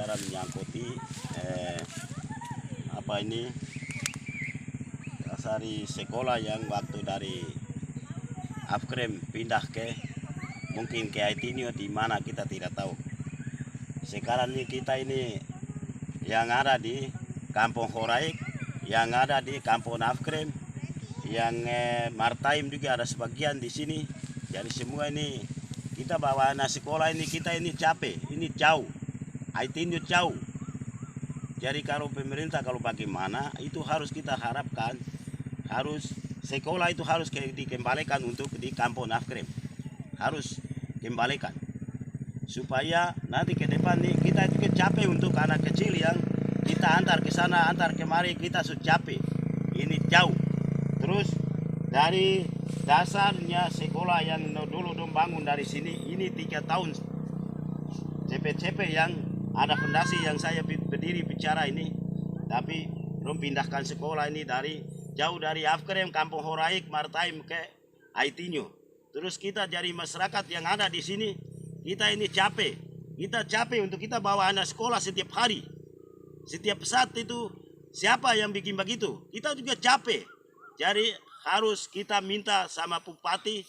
bicara menyangkuti apa ini dari sekolah yang waktu dari Afkrem pindah ke mungkin ke Aitinio di mana kita tidak tahu. Sekarang ini kita ini yang ada di Kampung Horaik, yang ada di Kampung Afkrem, yang Martaim juga ada sebagian di sini. Jadi semua ini kita bawa anak sekolah ini, kita ini capek, ini jauh, Aitinio jauh. Jadi kalau pemerintah kalau bagaimana itu harus kita harapkan, harus sekolah itu harus dikembalikan untuk di Kampung Afkrem, harus kembalikan supaya nanti ke depan nih kita juga capek untuk anak kecil yang kita antar ke sana antar kemari, kita sudah capek, ini jauh. Terus dari dasarnya sekolah yang dulu dong bangun dari sini ini 3 tahun CP-CP yang ada fondasi yang saya berdiri bicara ini, tapi dong pindahkan sekolah ini dari jauh dari Afkrem, Kampung Horaik, Martaim ke Aitinio. Terus kita jadi masyarakat yang ada di sini, kita ini capek. Kita capek untuk kita bawa anak sekolah setiap hari. Setiap saat itu siapa yang bikin begitu? Kita juga capek. Jadi harus kita minta sama bupati,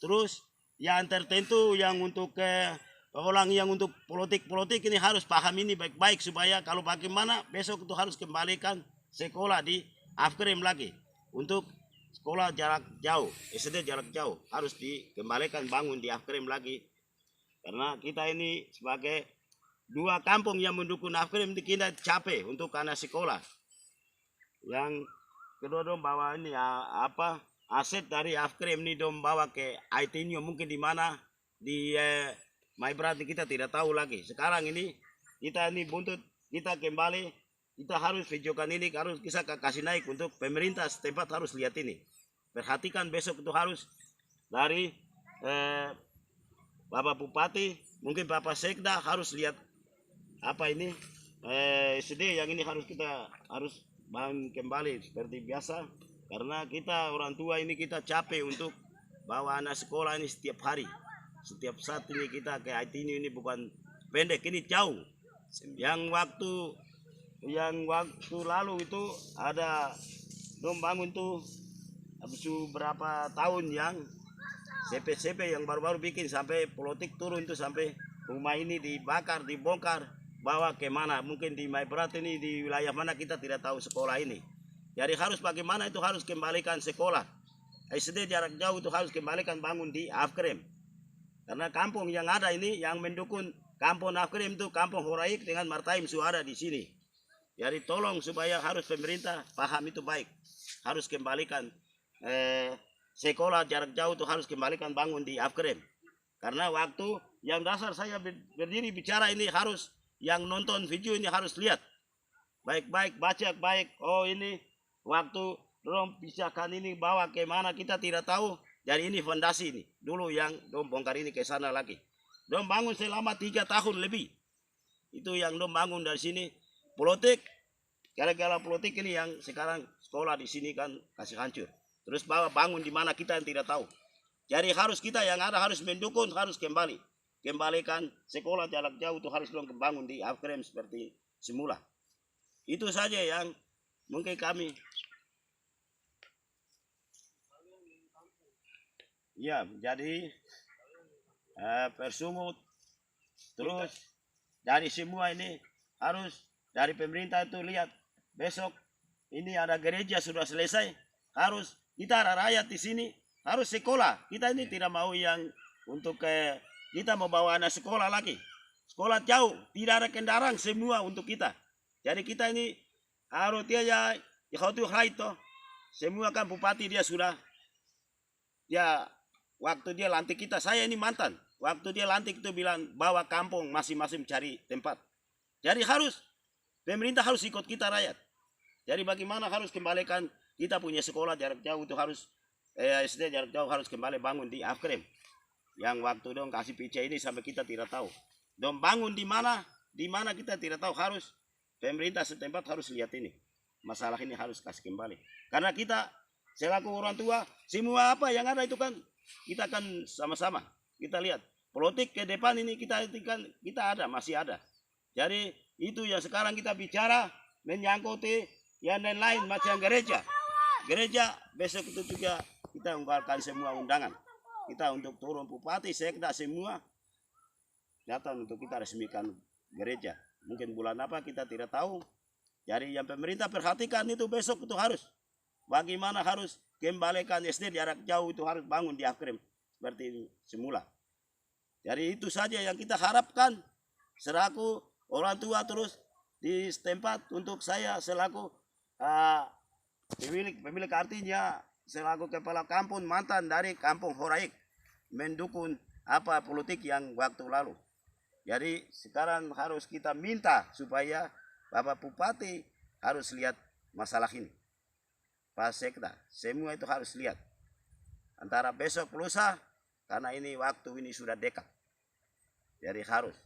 terus yang tertentu yang untuk orang yang untuk politik ini harus paham ini baik-baik supaya kalau bagaimana besok itu harus kembalikan sekolah di Afkrem lagi untuk sekolah jarak jauh, SD jarak jauh harus dikembalikan bangun di Afkrem lagi, karena kita ini sebagai 2 kampung yang mendukung Afkrem kita capek untuk anak sekolah. Yang kedua dong bawa ini apa aset dari Afkrem ini dong bawa ke Aitinio mungkin di mana di Maibrat kita tidak tahu lagi. Sekarang ini kita ini buntut, kita kembali, kita harus videokan ini, harus kita kasih naik untuk pemerintah setempat harus lihat ini. Perhatikan besok itu harus dari Bapak Bupati, mungkin Bapak Sekda harus lihat apa ini SD yang ini harus kita harus bangun kembali seperti biasa, karena kita orang tua ini kita capek untuk bawa anak sekolah ini setiap hari. Setiap saat ini kita ke Aitinio ini bukan pendek, ini jauh. Yang waktu lalu itu ada dong bangun tuh habis berapa tahun yang CP-CP yang baru-baru bikin sampai politik turun tuh sampai rumah ini dibakar, dibongkar, bawa ke mana? Mungkin di Maibrat ini di wilayah mana kita tidak tahu sekolah ini. Jadi harus bagaimana itu harus kembalikan sekolah. SD jarak jauh itu harus kembalikan bangun di Afkrem. Karena kampung yang ada ini yang mendukung Kampung Afkrem itu Kampung Horaik dengan Martaim sudah ada di sini. Jadi tolong supaya harus pemerintah paham itu baik. Harus kembalikan sekolah jarak jauh itu harus kembalikan bangun di Afkrem. Karena waktu yang dasar saya berdiri bicara ini harus yang nonton video ini harus lihat. Baik-baik, baca baik. Oh ini waktu dorong pisahkan ini bawa ke mana kita tidak tahu. Jadi ini fondasi ini. Dulu yang dong bongkar ini ke sana lagi. Dong bangun selama 3 tahun lebih. Itu yang dong bangun dari sini. Politik. Gara-gara politik ini yang sekarang sekolah di sini kan kasih hancur. Terus bawa bangun di mana kita yang tidak tahu. Jadi harus kita yang ada harus mendukung, harus kembali. Kembalikan sekolah jarak jauh itu harus dong bangun di Afkrem seperti semula. Itu saja yang mungkin kami. Ya, jadi persumut terus dari semua ini harus dari pemerintah itu lihat besok ini ada gereja sudah selesai, harus kita ada rakyat di sini harus sekolah. Kita ini tidak mau yang untuk kita mau bawa anak sekolah lagi, sekolah jauh tidak ada kendaraan semua untuk kita. Jadi kita ini harus dia ya itu semua kan bupati dia sudah ya. Waktu dia lantik kita, saya ini mantan. Waktu dia lantik itu bilang bawa kampung masing-masing cari tempat. Jadi harus pemerintah harus ikut kita rakyat. Jadi bagaimana harus kembalikan kita punya sekolah jarak jauh itu harus SD jarak jauh harus kembali bangun di Afkrem. Yang waktu dong kasih PC ini sampai kita tidak tahu. Dong bangun di mana kita tidak tahu, harus pemerintah setempat harus lihat ini. Masalah ini harus kasih kembali. Karena kita selaku orang tua semua apa yang ada itu kan kita akan sama-sama kita lihat politik ke depan ini kita ada masih ada. Jadi Itu yang sekarang kita bicara menyangkut yang lain-lain macam gereja. Gereja besok itu juga kita ungkapkan semua undangan. Kita untuk turun bupati, sekda semua datang untuk kita resmikan gereja. Mungkin bulan apa kita tidak tahu. Jadi yang pemerintah perhatikan itu besok itu harus. Bagaimana harus kembalikan SD jarak jauh itu harus bangun di Afkrem seperti semula. Jadi itu saja yang kita harapkan selaku orang tua terus di setempat untuk saya selaku pemilik artinya selaku kepala kampung mantan dari kampung Horaik mendukung apa politik yang waktu lalu. Jadi sekarang harus kita minta supaya Bapak Bupati harus lihat masalah ini. Pak Sekda, semua itu harus lihat. Antara besok lusa, karena ini waktu ini sudah dekat. Jadi harus.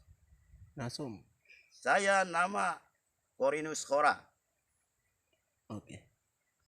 Nasum. Saya nama Korinus Khora. Oke.